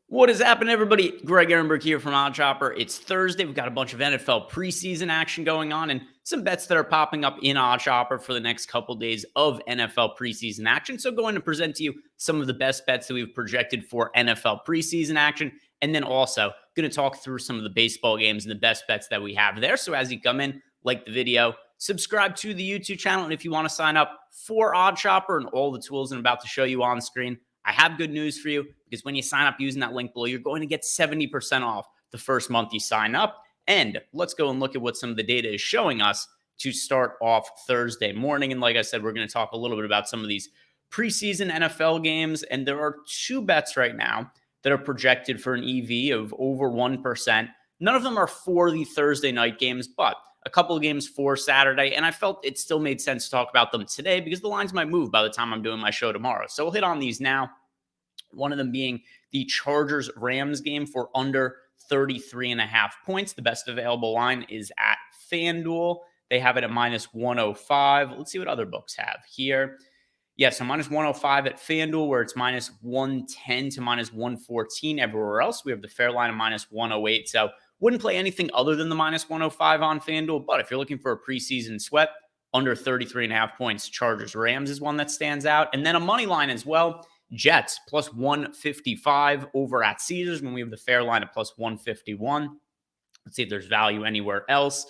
What is happening, everybody? Greg Ehrenberg here from Odd Chopper. It's Thursday. We've got a bunch of NFL preseason action going on and some bets that are popping up in Odd Chopper for the next couple days of NFL preseason action. So, going to present to you some of the best bets that we've projected for NFL preseason action, and then also going to talk through some of the baseball games and the best bets that we have there. So, as you come in, like the video, subscribe to the YouTube channel, and if you want to sign up for Odd Chopper and all the tools I'm about to show you on screen, I have good news for you because when you sign up using that link below, you're going to get 70% off the first month you sign up. And let's go and look at what some of the data is showing us to start off Thursday morning. And like I said, we're going to talk a little bit about some of these preseason NFL games. And there are two bets right now that are projected for an EV of over 1%. None of them are for the Thursday night games, but a couple of games for Saturday. And I felt it still made sense to talk about them today because the lines might move by the time I'm doing my show tomorrow. So we'll hit on these now. One of them being the Chargers-Rams game for under 33.5 points. The best available line is at FanDuel. They have it at minus 105. Let's see what other books have here. Yeah, so minus 105 at FanDuel, where it's minus 110 to minus 114 everywhere else. We have the fair line of minus 108. So wouldn't play anything other than the minus 105 on FanDuel. But if you're looking for a preseason sweat, under 33.5 points, Chargers-Rams is one that stands out. And then a money line as well. Jets plus 155 over at Caesars when we have the fair line at plus 151. Let's see if there's value anywhere else.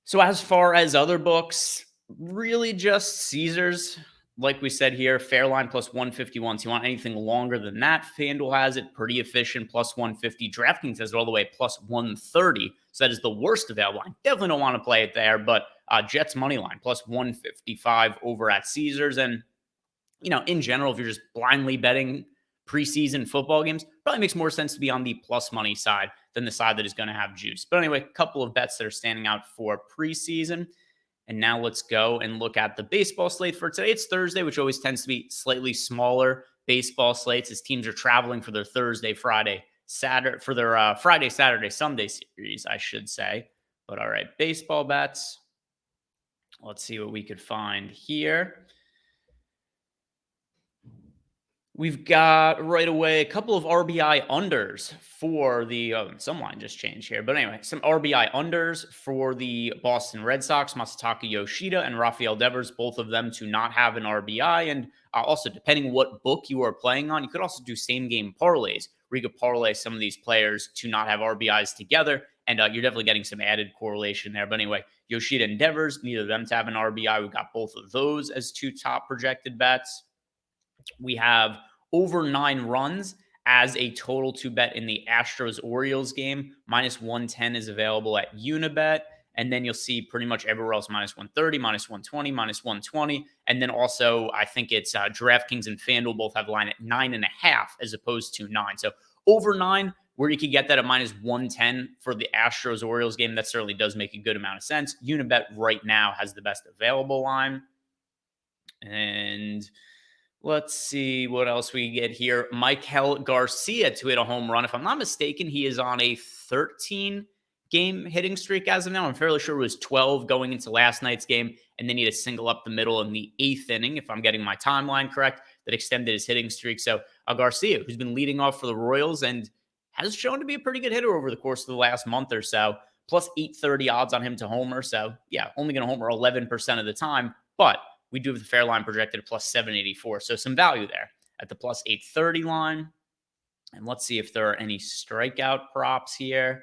So as far as other books, really just Caesars. Like we said here, fair line plus 151. So you want anything longer than that, FanDuel has it pretty efficient, plus 150. DraftKings has it all the way plus 130. So that is the worst available line. Definitely don't want to play it there, but Jets money line plus 155 over at Caesars. And you know, in general, if you're just blindly betting preseason football games, probably makes more sense to be on the plus money side than the side that is going to have juice. But anyway, a couple of bets that are standing out for preseason. And now let's go and look at the baseball slate for today. It's Thursday, which always tends to be slightly smaller baseball slates as teams are traveling for their Thursday, Friday, Saturday, for their Friday, Saturday, Sunday series, I should say. But all right, baseball bets. Let's see what we could find here. We've got right away a couple of RBI unders for the some line just changed here. But anyway, some RBI unders for the Boston Red Sox, Masataka Yoshida and Rafael Devers, both of them to not have an RBI. And also, depending what book you are playing on, you could also do same game parlays where you could parlay some of these players to not have RBIs together. And you're definitely getting some added correlation there. But anyway, Yoshida and Devers, neither of them to have an RBI. We've got both of those as two top projected bets. We have over 9 runs as a total to bet in the Astros-Orioles game. Minus 110 is available at Unibet. And then you'll see pretty much everywhere else minus 130, minus 120, minus 120. And then also, I think it's DraftKings and FanDuel both have a line at 9.5 as opposed to 9. So over 9, where you could get that at minus 110 for the Astros-Orioles game, that certainly does make a good amount of sense. Unibet right now has the best available line. And let's see what else we get here. Michael Garcia to hit a home run. If I'm not mistaken, he is on a 13-game hitting streak as of now. I'm fairly sure it was 12 going into last night's game, and then he had a single up the middle in the 8th inning, if I'm getting my timeline correct, that extended his hitting streak. So Garcia, who's been leading off for the Royals and has shown to be a pretty good hitter over the course of the last month or so, plus 830 odds on him to homer. So yeah, only going to homer 11% of the time, but we do have the fair line projected at plus 784. So some value there at the plus 830 line. And let's see if there are any strikeout props here.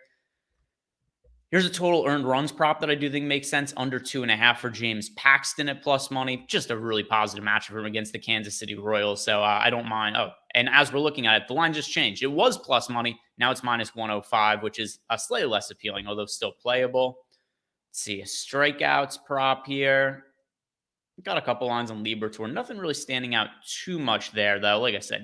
Here's a total earned runs prop that I do think makes sense. Under 2.5 for James Paxton at plus money. Just a really positive matchup for him against the Kansas City Royals. So I don't mind. Oh, and as we're looking at it, the line just changed. It was plus money. Now it's minus 105, which is a slightly less appealing, although still playable. Let's see a strikeouts prop here. Got a couple lines on Liberatore. Nothing really standing out too much there, though. Like I said,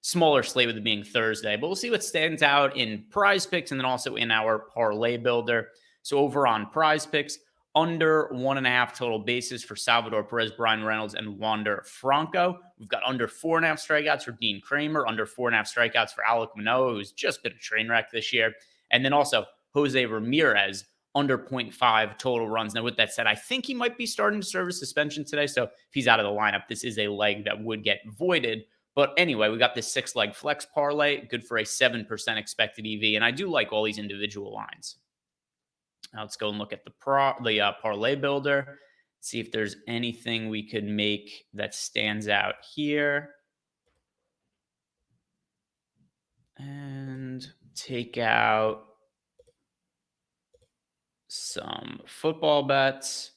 smaller slate with it being Thursday. But we'll see what stands out in PrizePicks and then also in our parlay builder. So over on PrizePicks, under 1.5 total bases for Salvador Perez, Brian Reynolds, and Wander Franco. We've got under 4.5 strikeouts for Dean Kramer, under 4.5 strikeouts for Alek Manoah, who's just been a train wreck this year. And then also Jose Ramirez, under 0.5 total runs. Now, with that said, I think he might be starting to serve a suspension today. So if he's out of the lineup, this is a leg that would get voided. But anyway, we got this 6-leg flex parlay, good for a 7% expected EV. And I do like all these individual lines. Now let's go and look at the parlay builder, see if there's anything we could make that stands out here. And take out some football bets.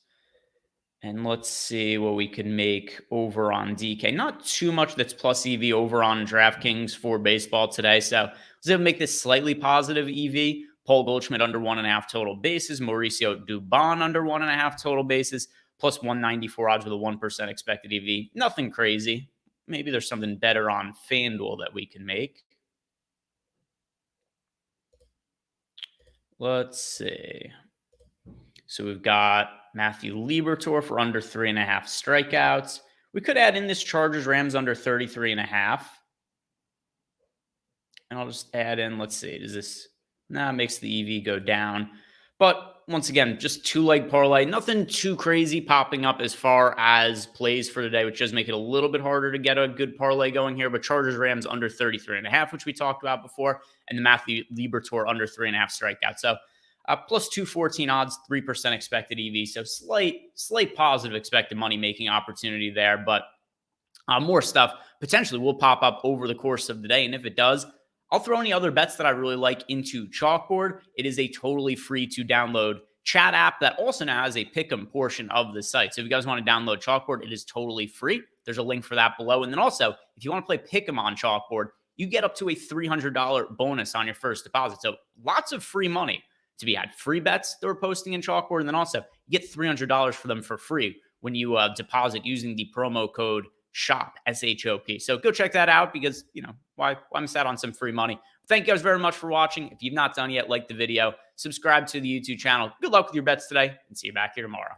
And let's see what we can make over on DK. Not too much that's plus EV over on DraftKings for baseball today. So let's make this slightly positive EV. Paul Goldschmidt under 1.5 total bases. Mauricio Dubon under 1.5 total bases. Plus 194 odds with a 1% expected EV. Nothing crazy. Maybe there's something better on FanDuel that we can make. Let's see. So we've got Matthew Liberatore for under 3.5 strikeouts. We could add in this Chargers-Rams under 33.5. And I'll just add in, let's see, does this, nah, makes the EV go down. But once again, just 2-leg parlay, nothing too crazy popping up as far as plays for today, which does make it a little bit harder to get a good parlay going here. But Chargers-Rams under 33.5, which we talked about before, and the Matthew Liberatore under 3.5 strikeouts. So plus 214 odds, 3% expected EV. So slight positive expected money making opportunity there. But more stuff potentially will pop up over the course of the day. And if it does, I'll throw any other bets that I really like into Chalkboard. It is a totally free to download chat app that also now has a pick'em portion of the site. So if you guys want to download Chalkboard, it is totally free. There's a link for that below. And then also, if you want to play pick'em on Chalkboard, you get up to a $300 bonus on your first deposit. So lots of free money to be had. Free bets that we're posting in Chalkboard. And then also you get $300 for them for free when you deposit using the promo code SHOP, SHOP. So go check that out because, why miss out on some free money? Thank you guys very much for watching. If you've not done yet, like the video, subscribe to the YouTube channel. Good luck with your bets today and see you back here tomorrow.